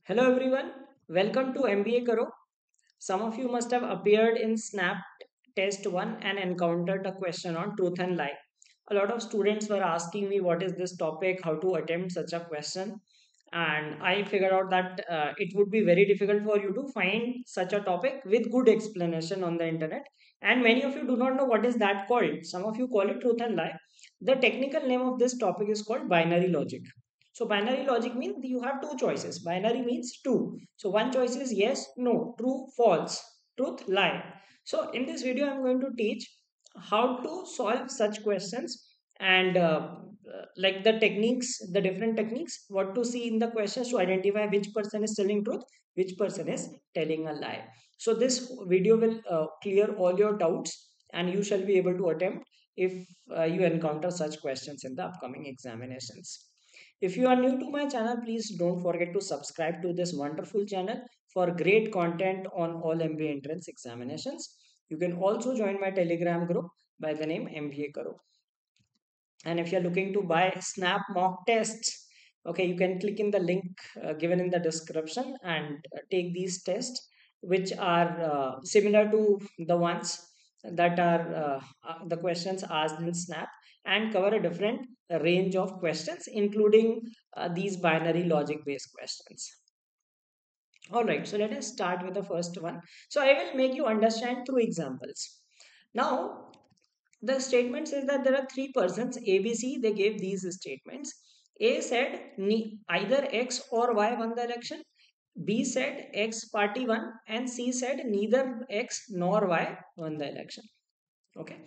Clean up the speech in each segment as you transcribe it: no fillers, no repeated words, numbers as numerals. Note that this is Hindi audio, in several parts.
Hello everyone, welcome to MBA Karo. Some of you must have appeared in Snap Test 1 and encountered a question on truth and lie. A lot of students were asking me what is this topic, how to attempt such a question, and I figured out that it would be very difficult for you to find such a topic with good explanation on the internet. And many of you do not know what is that called. Some of you call it truth and lie. The technical name of this topic is called binary logic. So binary logic means you have two choices. Binary means two. So one choice is yes, no, true, false, truth, lie. So in this video, I'm going to teach how to solve such questions and like the techniques, the different techniques, what to see in the questions to identify which person is telling truth, which person is telling a lie. So this video will clear all your doubts and you shall be able to attempt if you encounter such questions in the upcoming examinations. If you are new to my channel, please don't forget to subscribe to this wonderful channel for great content on all MBA entrance examinations. You can also join my Telegram group by the name MBA Karo. And if you're looking to buy Snap mock tests, okay, you can click in the link given in the description and take these tests, which are similar to the ones that are the questions asked in Snap and cover a different range of questions, including these binary logic based questions. All right, so let us start with the first one. So I will make you understand through examples. Now, the statement says that there are three persons ABC. They gave these statements. A said either X or Y won the election. B said X party won, and C said neither X nor Y won the election. Okay.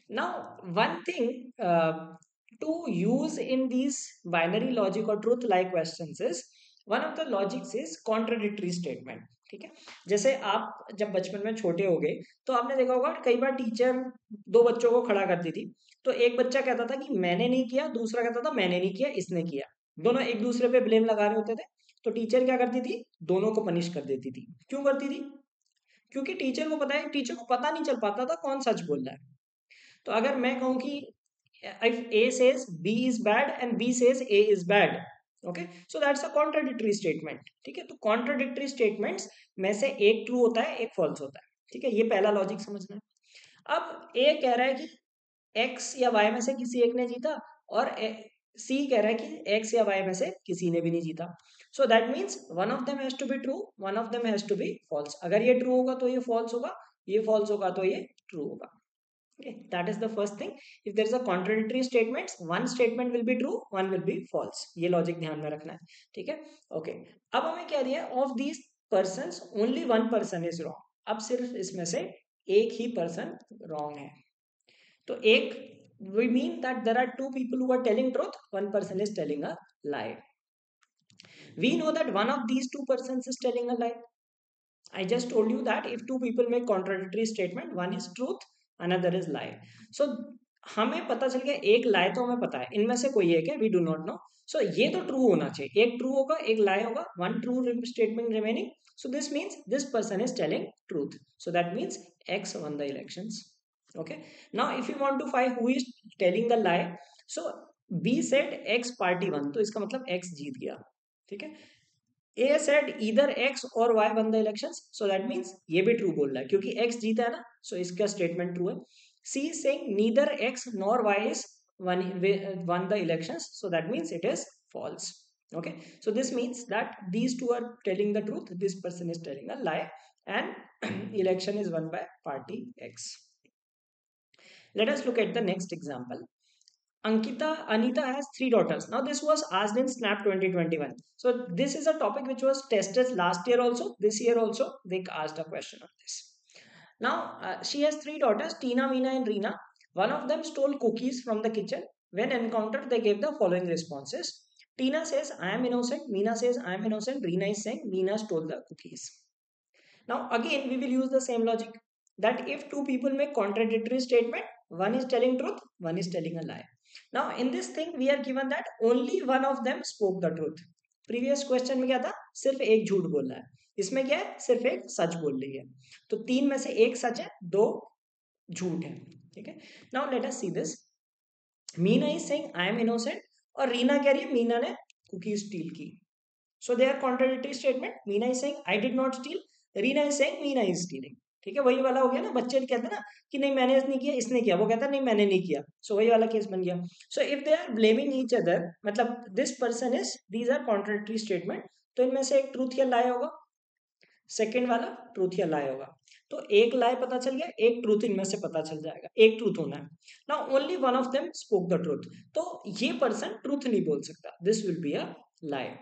Now, one thing to use in these binary logic or truth lie questions is one of the logics is contradictory statement. ठीक है, जैसे आप जब बचपन में छोटे हो गए तो आपने देखा होगा कई बार टीचर दो बच्चों को खड़ा करती थी, तो एक बच्चा कहता था कि मैंने नहीं किया, दूसरा कहता था मैंने नहीं किया, इसने किया। दोनों एक दूसरे पे ब्लेम लगा रहे होते थे। तो टीचर क्या करती थी, दोनों को पनिश कर देती थी। क्यों करती थी? क्योंकि टीचर को पता नहीं चल पाता था कौन सच बोल रहा है। तो अगर मैं कहूं कि if A says B is bad and B says A is bad, okay, so that's a contradictory statement। ठीक है, तो contradictory statements में से एक ट्रू होता है, एक फॉल्स होता है। ठीक है, ये पहला लॉजिक समझना है। अब A कह रहा है कि X या Y में से किसी एक ने जीता और C कह रहा है कि X या Y में से किसी ने भी नहीं जीता। So that means one of them has to be true, one of them has to be false. अगर ये ट्रू होगा तो ये फॉल्स होगा, ये फॉल्स होगा तो ये ट्रू होगा। Okay, that is the first thing. If there is a contradictory statements, one statement will be true, one will be false। ये लॉजिक ध्यान में रखना है। ठीक है, ओके। अब हमें क्या दिया है, of these persons only one person is wrong. अब सिर्फ इसमें से एक ही पर्सन रॉन्ग है। तो एक, we mean that there are two people who are telling truth, one person is telling a lie। We know that one of these two persons is telling a lie। I just told you that if two people make contradictory statement, one is truth, another is lie। So हमें पता चल गया एक lie तो हमें पता है, इनमें से कोई एक है, we do not know। So ये तो true होना चाहिए, एक true होगा, एक lie होगा, one true statement remaining। So this means this person is telling truth। So that means X won the elections। Okay। Now if you want to find who is telling the lie, so B said X party won, तो इसका मतलब X जीत गया। ठीक है। A said either X और Y won the elections, so that means ये भी true बोल रहा है क्योंकि X जीता है ना, so इसका statement true है। C is saying neither X nor Y is won the elections, so that means it is false। Okay, so this means that these two are telling the truth, this person is telling a lie, and election is won by party X। Let us look at the next example। Anita has three daughters. Now, this was asked in Snap 2021. So, this is a topic which was tested last year also. This year also, they asked a question on this. Now, she has three daughters, Tina, Meena, and Reena. One of them stole cookies from the kitchen. When encountered, they gave the following responses. Tina says, I am innocent. Meena says, I am innocent. Reena is saying, Meena stole the cookies. Now, again, we will use the same logic that if two people make contradictory statement, one is telling truth, one is telling a lie। Now, in this thing, we are given that only one of them spoke the truth। Previous question में क्या था, सिर्फ एक झूठ बोल रहा है, इसमें क्या है, सिर्फ एक सच बोल रही है। तो तीन में से एक सच है, दो झूठ है। ठीक है, now let us see this. Meena is saying I M innocent और रीना कह रही है मीना ने कुकी स्टील की। So they are contradictory statement. Meena is saying I did not steal. Reena is saying Meena is stealing. ठीक है, वही वाला हो गया ना, बच्चे कहते हैं ना कि नहीं मैंने नहीं किया, इसने किया, वो कहता है नहीं मैंने नहीं किया, सो वही वाला केस बन गया. So if they are blaming each other, मतलब this person is, these are contradictory statement, तो इनमें से एक ट्रूथ या लाई होगा, सेकेंड वाला ट्रूथ या लाई होगा. तो एक लाई पता चल गया, एक ट्रूथ इनमें से पता चल जाएगा, एक ट्रूथ होना है. Now only one of them spoke the truth, तो ये पर्सन ट्रूथ नहीं बोल सकता, this will be a lie.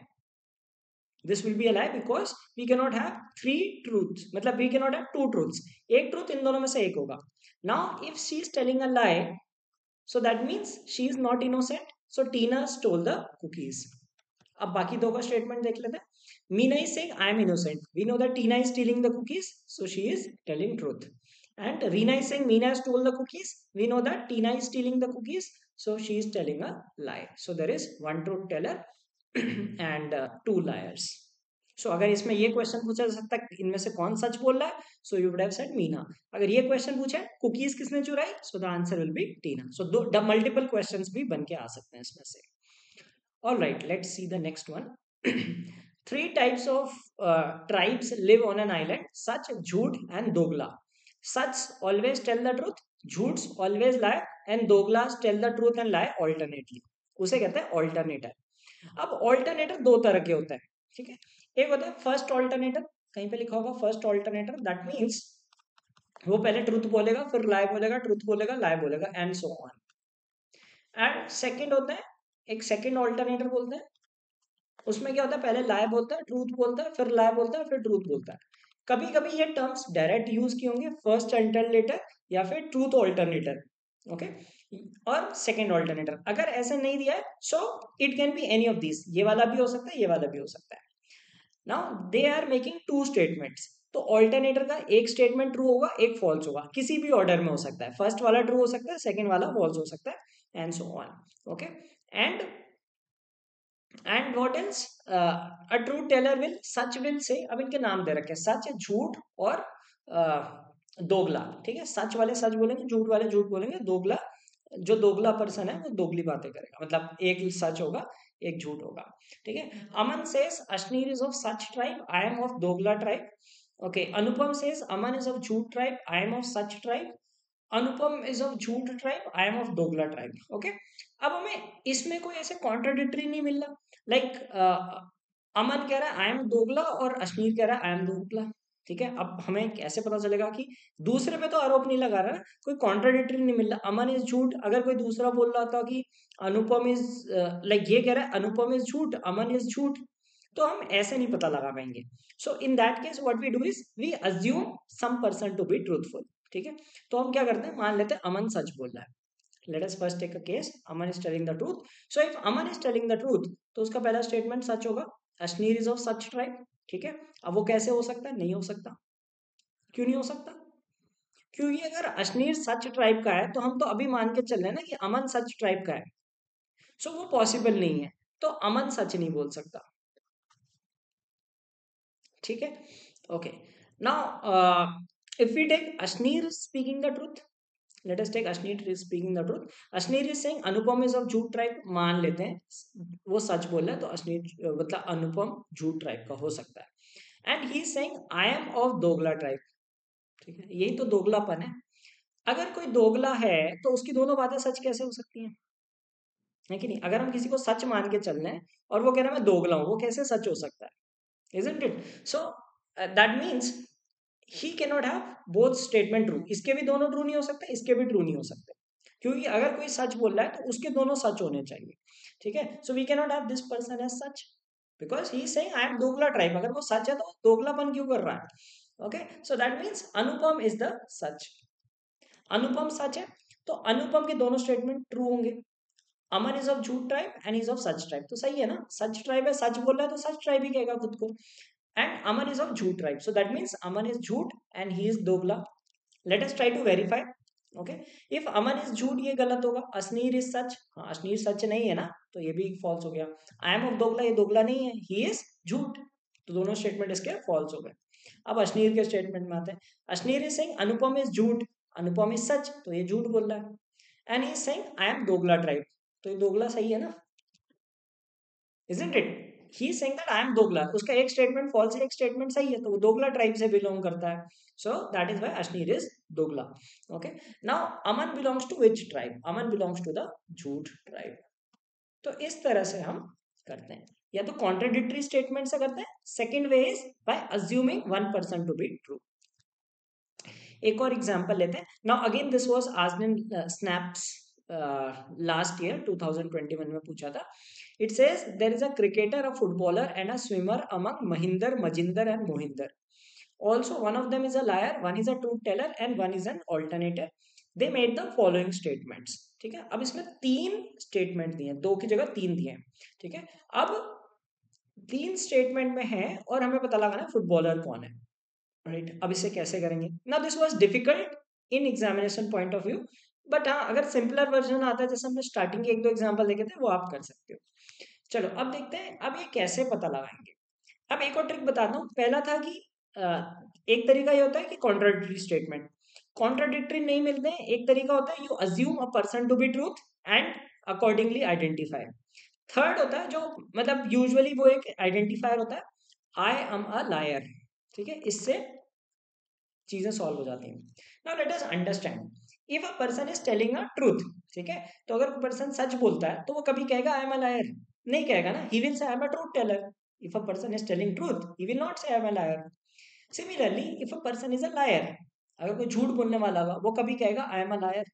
This will be a lie because we cannot have three truths, मतलब we cannot have two truths. एक truth इन दोनों में से एक होगा. Now if she is telling a lie, so that means she is not innocent. So Tina stole the cookies. अब बाकी दो का स्टेटमेंट देख लेते हैं. Meena is saying I am innocent. We know that Tina is stealing the cookies, so she is telling truth. And Reena is saying Meena stole the cookies. We know that Tina is stealing the cookies, so she is telling a lie. So there is one truth teller and two liars. So अगर इसमें ये क्वेश्चन पूछा जा सकता है इनमें से कौन सच बोल रहा है, so you would have said Meena. अगर ये क्वेश्चन पूछे कुकीज किसने चुराई, so the answer will be Tina. So दो मल्टीपल क्वेश्चंस भी बन के आ सकते हैं इसमें से. Alright, let's see the next one. Three types of tribes live on an island: Sach, Jhoot and Dogla. Sach always tell the truth, Jhoots always lie, and Doglas tell the truth and lie alternately. उसे कहते हैं ऑल्टरनेटर. अब ऑल्टरनेटर दो तरह के होते हैं, ठीक है. एक होता है फर्स्ट ऑल्टरनेटर, कहीं पे लिखा होगा फर्स्ट ऑल्टरनेटर, दैट मीन्स वो पहले ट्रूथ बोलेगा, फिर लाई बोलेगा, ट्रूथ बोलेगा, लाई बोलेगा, and so on. And second होता है, एक सेकंड ऑल्टरनेटर बोलते हैं, उसमें क्या होता है पहले लाई बोलता है, ट्रूथ बोलता है, फिर लाई बोलता है, फिर ट्रूथ बोलता है. कभी कभी ये टर्म्स डायरेक्ट यूज किए होंगे, फर्स्ट अल्टरनेटर या फिर ट्रूथ ऑल्टरनेटर, ओके, और सेकंड ऑल्टरनेटर. अगर ऐसे नहीं दिया है, so it can be any of this, ये वाला भी हो सकता है, ये वाला भी हो सकता है. Now they are making two statements, तो ऑल्टरनेटर का एक स्टेटमेंट ट्रू होगा, एक फॉल्स होगा, किसी भी ऑर्डर में हो सकता है, फर्स्ट वाला ट्रू हो सकता है, सेकंड वाला फॉल्स हो सकता है, and so on. Okay, and what else, a true teller will, सच विल से, अब इनके नाम दे रखे हैं, सच, झूठ और दोगला. ठीक है, सच वाले सच बोलेंगे, झूठ वाले झूठ बोलेंगे, दोगला, जो दोगला पर्सन है वो दोगली बातें करेगा, मतलब एक सच होगा एक झूठ होगा. ठीक है, Aman says Ashneer is of such tribe, I am of dogla tribe. Okay, Anupam says Aman is of jhooth tribe, I am of such tribe. Anupam is of jhooth tribe, I am of dogla tribe. Okay, अब हमें इसमें कोई ऐसे कॉन्ट्राडिक्टरी नहीं मिल रहा. लाइक अमन कह रहा है आई एम दोगला और अश्मीर कह रहा है आई एम दोगला. ठीक है, अब हमें कैसे पता चलेगा कि दूसरे पे तो आरोप नहीं लगा रहा, कोई कॉन्ट्राडिक्टरी नहीं मिल रहा. अमन इज झूठ, अगर कोई दूसरा बोल रहा था कि अनुपम इज, लाइक ये कह रहा है अनुपम इज झूठ, अमन इज झूठ, तो हम ऐसे नहीं पता लगा पाएंगे. So in that case what we do is we assume some person to be truthful. ठीक है, तो हम क्या करते हैं, मान लेते हैं अमन सच बोल रहा है. Let us first take a case, Aman is telling the truth. So if Aman is telling the truth, तो उसका पहला स्टेटमेंट सच होगा, Ashneer is of such tribe. ठीक है, अब वो कैसे हो सकता है, नहीं हो सकता. क्यों नहीं हो सकता, क्योंकि अगर अश्नीर सच ट्राइब का है तो हम तो अभी मान के चल रहे हैं ना कि अमन सच ट्राइब का है, सो वो पॉसिबल नहीं है, तो अमन सच नहीं बोल सकता. ठीक है, okay. Now if we take Ashneer speaking the truth, let us take Ashneer is speaking the truth. Ashneer is saying Anupam is of Jhoot tribe, मान लेते हैं वो सच बोल रहा है, तो अश्नीर मतलब अनुपम झूठ ट्राइब का हो सकता है. And he is saying I am of dogla tribe. ठीक है, यही तो दोगलापन है. अगर कोई दोगला है तो उसकी दोनों बातें सच कैसे हो सकती हैं, है कि नहीं. अगर हम किसी को सच मान के चल रहे हैं और वो कह रहा है मैं दोगला हूं, वो कैसे सच हो सकता है, isn't it? So that means he cannot have both statement true. इसके भी दोनों ट्रू नहीं हो सकते, इसके भी ट्रू नहीं हो सकते, क्योंकि अगर कोई सच बोल रहा है तो उसके दोनों सच होने चाहिए. ठीक है, so we cannot have this person as सच because he is saying I am दोगला ट्राइब. अगर वो सच है तो दोगलापन क्यों कर रहा है. Okay, so that means Anupam is the sach. Anupam सच है, तो अनुपम के दोनों स्टेटमेंट ट्रू होंगे. Aman is of jhooth tribe and is of such tribe, तो सही है ना, सच ट्राइब है, सच बोल रहा है तो सच ट्राइब ही कहेगा खुद को. And Aman is of Jhoot tribe. So that means Aman is Jhoot and he is Dogla. Let us try to verify. Okay. If Aman is Jhoot, ये गलत होगा. Asneer is सच. हाँ, अश्नीर सच नहीं है ना, तो ये भी false हो गया. I am of Dogla, ये दोगला नहीं है. He is झूठ, तो दोनों स्टेटमेंट इसके false हो गए. अब अश्नीर के स्टेटमेंट में आते हैं. Ashneer is saying Anupam is झूठ, अनुपम is सच, तो ये झूठ बोल रहा है. And he is saying I am Dogla tribe, तो ये दोगला सही है ना, isn't it? He is saying that I am दोगला, उसका एक स्टेटमेंट फॉल्स है, एक स्टेटमेंट सही है, तो वो दोगला ट्राइब से बिलोंग करता है, so that is why Ashneer is dogla. Okay, now Aman belongs to which tribe? Aman belongs to the jhooth tribe. तो इस तरह से हम करते हैं, या तो कॉन्ट्राडिक्टरी स्टेटमेंट से करते हैं. Second way is by assuming one person to be true. एक और एग्जांपल लेते हैं. Now again this was asked in snaps last year 2021 में पूछा था. It says there is a cricketer, a footballer and a swimmer among Mahinder, Majinder and Mohinder. Also, one of them is a liar, one is a truth teller, and one is an alternator. They made the following statements. ठीक है, अब इसमें तीन स्टेटमेंट दिए हैं, दो की जगह तीन दिए हैं. ठीक है, अब तीन स्टेटमेंट में है और हमें पता लगाना है फुटबॉलर कौन है. राइट, अब इसे कैसे करेंगे? Now this was difficult in examination point of view, but हाँ, अगर सिंपलर वर्जन आता है, जैसे हमने स्टार्टिंग के एक दो एग्जांपल देखे थे, वो आप कर सकते हो. चलो अब देखते हैं अब ये कैसे पता लगाएंगे. अब एक और ट्रिक बताता हूँ. पहला था कि एक तरीका ये होता है कि कॉन्ट्राडिक्टरी स्टेटमेंट. कॉन्ट्राडिक्टरी नहीं मिलते हैं, एक तरीका होता है you assume a person to be truth and accordingly identify. Third होता है जो मतलब यूजुअली वो एक आइडेंटिफायर होता है, आई एम अ लायर. ठीक है, इससे चीजें सॉल्व हो जाती हैं. Now let us understand. If a person is telling a truth, ठीक है, तो अगर पर्सन सच बोलता है तो वो कभी कहेगा आई एम अ लायर? नहीं कहेगा ना, he will say I am a truth teller. If a person is telling truth, he will not say I am a liar. Similarly if a person is a liar, अगर कोई झूठ बोलने वाला होगा, वो कभी कहेगा आई एम अ लायर?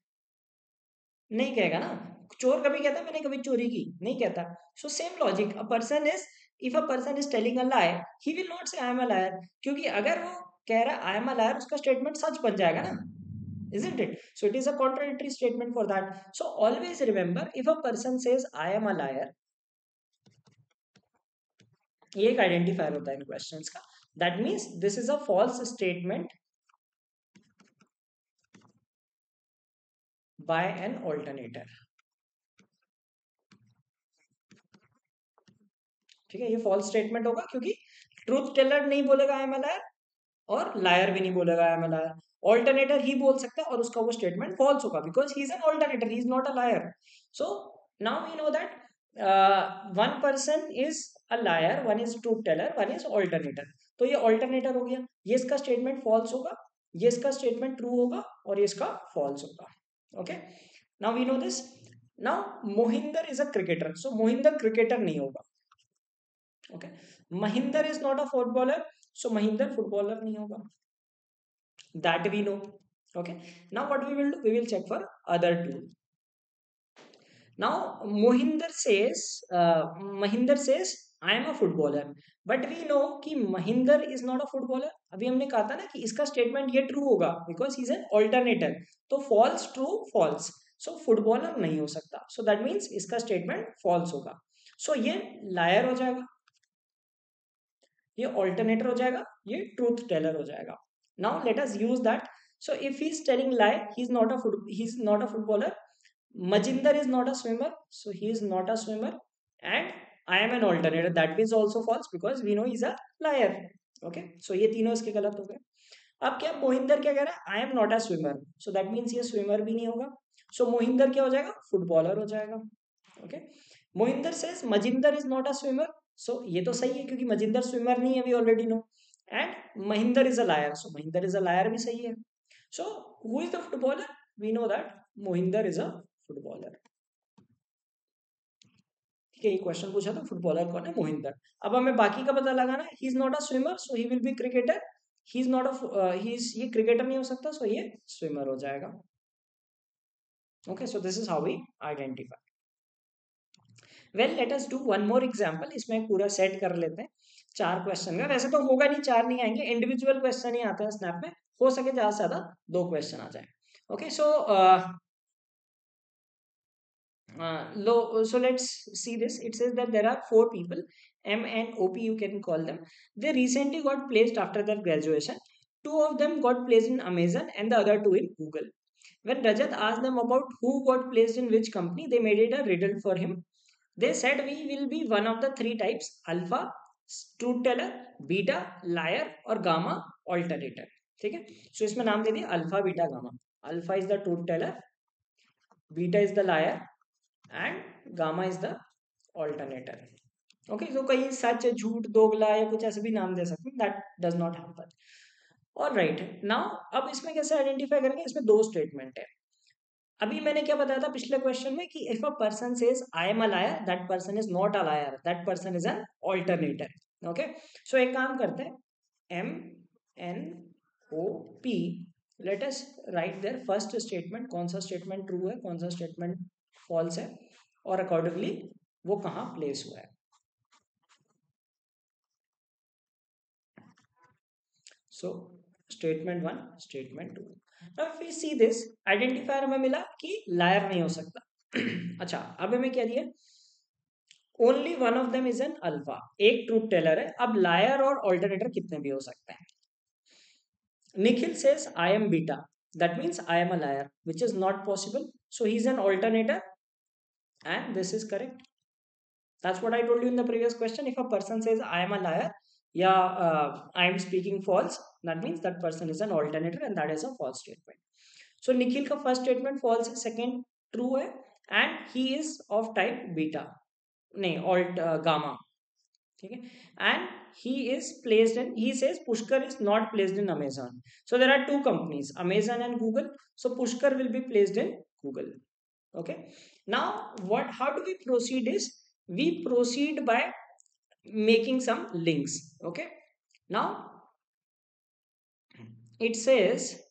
नहीं कहेगा ना. चोर कभी कहता है मैंने कभी चोरी की? नहीं कहता. So same logic, a person is, if a person is telling a lie, he will not say I am a lawyer, क्योंकि अगर वो कह रहा है आई एम अ लायर, उसका स्टेटमेंट सच बन जाएगा ना, isn't it? So it is a contradictory statement for that. So always remember, if a person says I am a liar, ये एक आइडेंटिफायर होता है इन क्वेश्चंस का. That means this is a false statement by an alternator. ठीक है, ये फॉल्स स्टेटमेंट होगा क्योंकि ट्रूथ टेलर नहीं बोलेगा आई एम अ लायर, और लायर भी नहीं बोलेगा I am a liar. Alternator ही बोल सकता है और उसका वो स्टेटमेंट फॉल्स होगा because he is an alternator, he is not a liar. So now we know that one person is a liar, one is truth teller, one is alternator. तो ये ऑल्टरनेटर हो गया, ये इसका स्टेटमेंट फॉल्स होगा, ये इसका स्टेटमेंट ट्रू होगा, और ये इसका फॉल्स होगा. Okay, now we know this. Now Mohinder is a cricketer, so Mohinder cricketer नहीं होगा. Okay, Mahinder is not a footballer, so Mahinder footballer नहीं होगा. That we know. Okay, now what we will do, we will check for other two. Now Mahinder says I am a footballer, but we know कि Mahinder is not a footballer. अभी हमने कहा था ना कि इसका स्टेटमेंट ये ट्रू होगा because he is an alternator. तो false true false, so footballer नहीं हो सकता, so that means इसका स्टेटमेंट false होगा. So ये liar हो जाएगा, ये ऑल्टरनेटर हो जाएगा, ये ट्रूथ टेलर हो जाएगा. Now let us use that. So if he is telling lie, he is not a footballer. Majinder is not a swimmer, so he is not a swimmer. And I am an alternator, that is also false because we know he is a liar. Okay, so ये तीनों इसके गलत हो गए. अब क्या मोहिंदर क्या कह रहा है, I am not a swimmer, so that means ये स्विमर भी नहीं होगा. सो मोहिंदर क्या हो जाएगा, फुटबॉलर हो जाएगा. Okay, Mohinder says Majinder is not a swimmer, so ये तो सही है क्योंकि मजिंदर स्विमर नहीं है, we already know. And Mahinder is a liar, so Mahinder is a liar भी सही है. So who is the footballer? We know that Mohinder is a footballer. ठीक है, ये क्वेश्चन पूछा था फुटबॉलर कौन है, मोहिंदर. अब हमें बाकी का पता लगाना है. He is not a swimmer, so he will be cricketer. He is not a he is, ये क्रिकेटर नहीं हो सकता, सो ये स्विमर हो जाएगा. Okay, so this is how we identify. Well let us do one more example. इसमें पूरा सेट कर लेते हैं चार क्वेश्चन का. वैसे तो होगा नहीं, चार नहीं आएंगे, इंडिविजुअल क्वेश्चन ही आता है स्नैप में. हो सके ज्यादा से ज्यादा दो क्वेश्चन आ जाए. Okay, so so let's see this. It says that there are four people, M and OP you can call them. They recently got placed after their graduation. Two of them got placed in Amazon and the other two in Google. When Rajat asked them about who got placed in which company, they made it a riddle for him. They said we will be one of the three types: alpha, truth teller, beta, liar, और gamma, alternator. ठीक है, so इसमें नाम दे दिए alpha beta gamma. Alpha is the truth teller, beta is the liar, and gamma is the alternator. Okay, तो कहीं सच, झूठ, दोगला या कुछ ऐसे भी नाम दे सकते हैं, दैट डज नॉट हैपन। और राइट नाउ, अब इसमें कैसे आइडेंटिफाई करेंगे, इसमें दो स्टेटमेंट है। अभी मैंने क्या बताया था पिछले क्वेश्चन में कि if a person says I am a liar, that person is not a liar, that person is an alternator. Okay, so एक काम करते हैं, MNOP, let us write their first statement, कौन सा स्टेटमेंट ट्रू है, कौन सा स्टेटमेंट फॉल्स है, और अकॉर्डिंगली वो कहाँ प्लेस हुआ है। So statement one, statement two. Now if we see this, identifier हमें मिला कि लायर नहीं हो सकता। अच्छा, अब हमें क्या दिया, only one of them is an alpha, एक ट्रूथ टेलर है। अब लायर और ऑल्टरनेटर कितने भी हो सकते हैं। Nikhil says I M beta, that means I am a liar, which is not possible. So he's an alternator, and this is correct. That's what I told you in the previous question. If a person says I am a liar, yeah, I am speaking false, that means that person is an alternator, and that is a false statement. So Nikhil का first statement false है, second true है, and he is of type beta, नहीं alt gamma, ठीक है। And he is placed in, he says Pushkar is not placed in Amazon. So there are two companies, Amazon and Google. So Pushkar will be placed in Google. Okay, now what, how do we proceed is, we proceed by making some links. Okay, now it says,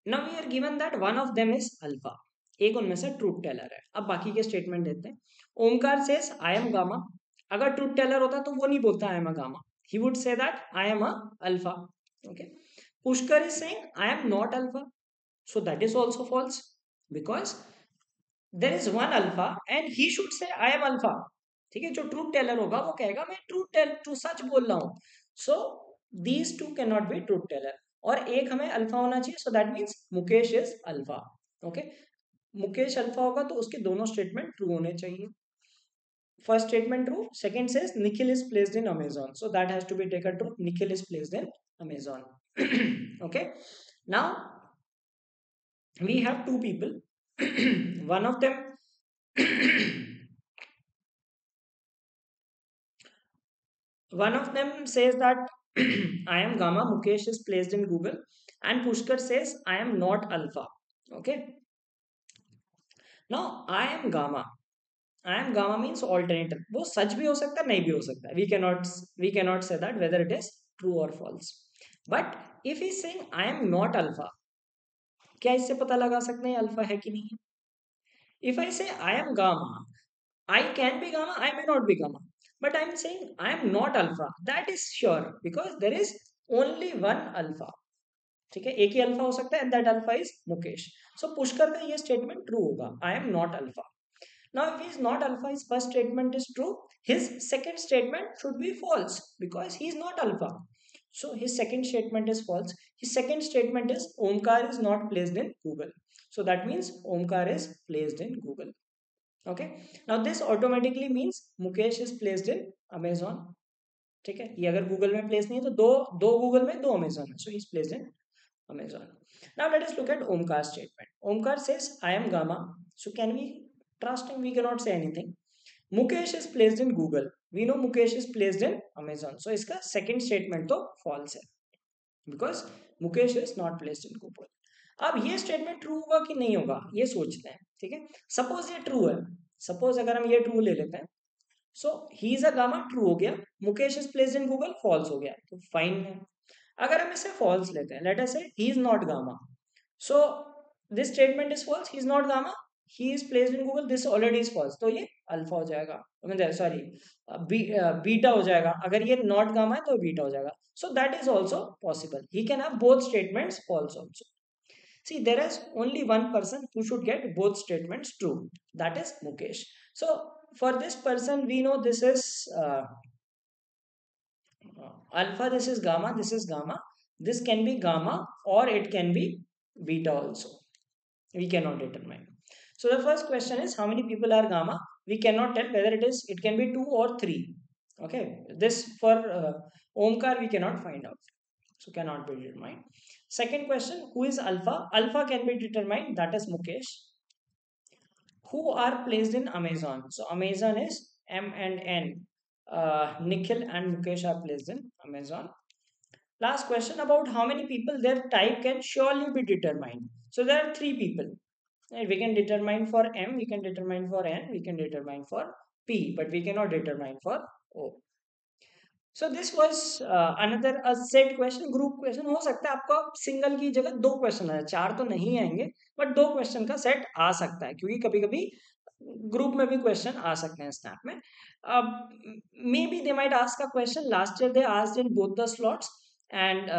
now we are given that one of them is alpha, एक उनमें से ट्रूथ टेलर है। अब बाकी के स्टेटमेंट देते हैं। Omkar says I am gamma, अगर ट्रूथ टेलर होता तो वो नहीं बोलता आई am a gamma, he would say that I am a alpha. Okay, Pushkar is saying I am not alpha, so that is also false, because there is one alpha and he should say I am alpha। ठीक है, जो ट्रूथ टेलर होगा वो कहेगा मैं ट्रू सच बोल रहा हूँ। So these two can not be truth teller, और एक हमें अल्फा होना चाहिए, so that means Mukesh is alpha. Okay, Mukesh alpha होगा तो उसके दोनों स्टेटमेंट ट्रू होने चाहिए। First statement true, second says Nikhil is placed in Amazon, so that has to be taken true, Nikhil is placed in Amazon. Okay, now we have two people, one of them one of them says that I am gamma, Mukesh is placed in Google, and Pushkar says I am not alpha। Okay, now I am gamma means alternator, वो सच भी हो सकता है नहीं भी हो सकता है, we cannot say that whether it is true or false। but if he is saying I am not alpha, क्या इससे पता लगा सकते हैं अल्फा है कि नहीं है। if I say I am gamma, I can be gamma, I may not be gamma. But I'm saying I am not alpha. That is sure because there is only one alpha. ठीक है, एक ही अल्फा हो सकता है, and that alpha is Mukesh. So Pushkar का ये स्टेटमेंट ट्रू होगा, I am not alpha। Now if he is not alpha, his first statement is true, his second statement should be false because he is not alpha। So his second statement is false, his second statement is Omkar is not placed in Google, so that means Omkar is placed in Google। Okay, now this automatically means Mukesh is placed in Amazon. ठीक है, ये अगर गूगल में प्लेस नहीं है तो दो दो गूगल में दो अमेजॉन है, so is placed in Amazon. Now let us look at Omkar statement. Omkar says I am gamma, so can we trust him, we can not say anything. Mukesh is placed in Google, we know Mukesh is placed in Amazon, so इसका सेकंड स्टेटमेंट तो फॉल्स है because Mukesh is not placed in Google. अब ये स्टेटमेंट ट्रू होगा कि नहीं होगा ये सोचते हैं। ठीक है, सपोज ये ट्रू है, सपोज अगर हम ये ट्रू ले लेते हैं, so he is a gamma true हो गया, Mukesh is placed in Google false हो गया, तो फाइन है। अगर हम इसे फॉल्स लेते हैं, let us say he is not gamma, so this statement is false, he is not gamma, he is placed in Google, this already is false, तो ये अल्फा हो जाएगा, सॉरी बीटा हो जाएगा। अगर ये नॉट गामा है तो बीटा हो जाएगा, so that is also possible, he can have both statements false also. See, there is only one person who should get both statements true. That is Mukesh. So, for this person, we know this is alpha, this is gamma, this is gamma. This can be gamma or it can be beta also. We cannot determine. So, the first question is how many people are gamma? We cannot tell whether it can be 2 or 3. Okay, this for Omkar we cannot find out. So, cannot be determined. Second question, who is alpha? Alpha can be determined, that is Mukesh. who are placed in Amazon. So Amazon is M and N. Nikhil and Mukesh are placed in Amazon. Last question about how many people their type can surely be determined. So there are three people. Right? We can determine for M, we can determine for N, we can determine for P, but we cannot determine for O. So this was another a set question, group question. हो सकता है आपको सिंगल की जगह दो क्वेश्चन आए, चार तो नहीं आएंगे, बट दो क्वेश्चन का सेट आ सकता है, क्योंकि कभी कभी ग्रुप में भी क्वेश्चन आ सकते हैं स्नैप में. May be they might ask a question. Last year they asked in both the slots and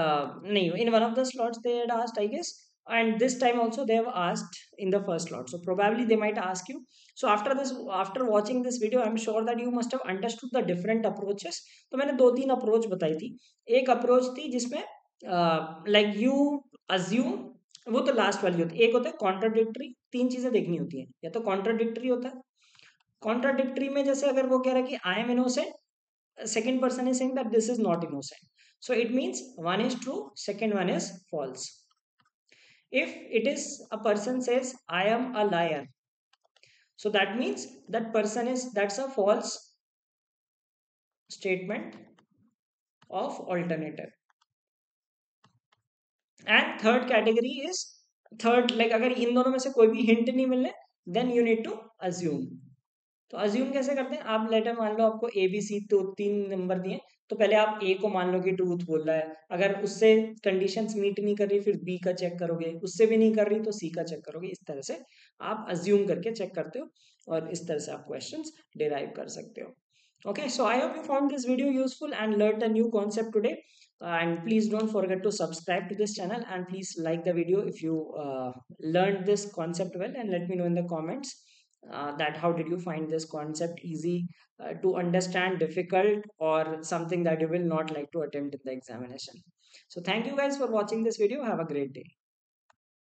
नहीं, in one of the slots they had asked, I guess, and this time also they have asked in the first slot, so probably they might ask you. So after this, after watching this video, I'm sure that you must have understood the different approaches. तो मैंने दो तीन अप्रोच बताई थी. एक अप्रोच थी जिसमें लाइक यू अज्यूम, वो तो लास्ट वाली होती है. एक होता है कॉन्ट्राडिक्टरी. तीन चीजें देखनी होती है, या तो कॉन्ट्राडिक्टरी होता है. कॉन्ट्राडिक्टरी में जैसे अगर वो कह रहा है कि I am innocent, second person is saying that this is not innocent, so it means one is true, second one is false. If it is a person says I am a liar, so that means that person is, that's a false statement of alternative. And third category is, third, like अगर इन दोनों में से कोई भी हिंट नहीं मिले, then you need to assume. तो अज्यूम कैसे करते हैं? आप लेटर मान लो आपको ए बी सी तो तीन नंबर दिए, तो पहले आप ए को मान लो कि ट्रूथ बोल रहा है. अगर उससे कंडीशंस मीट नहीं कर रही, फिर बी का चेक करोगे. उससे भी नहीं कर रही तो सी का चेक करोगे. इस तरह से आप अज्यूम करके चेक करते हो, और इस तरह से आप क्वेश्चंस डिराइव कर सकते हो. Okay, so I hope you found this video useful and learned a new concept today. And please don't forget to subscribe to this channel, and please like the video if you learned this concept well, and let me know in the comments that how did you find this concept easy to understand, difficult, or something that you will not like to attempt in the examination. So thank you guys for watching this video. Have a great day.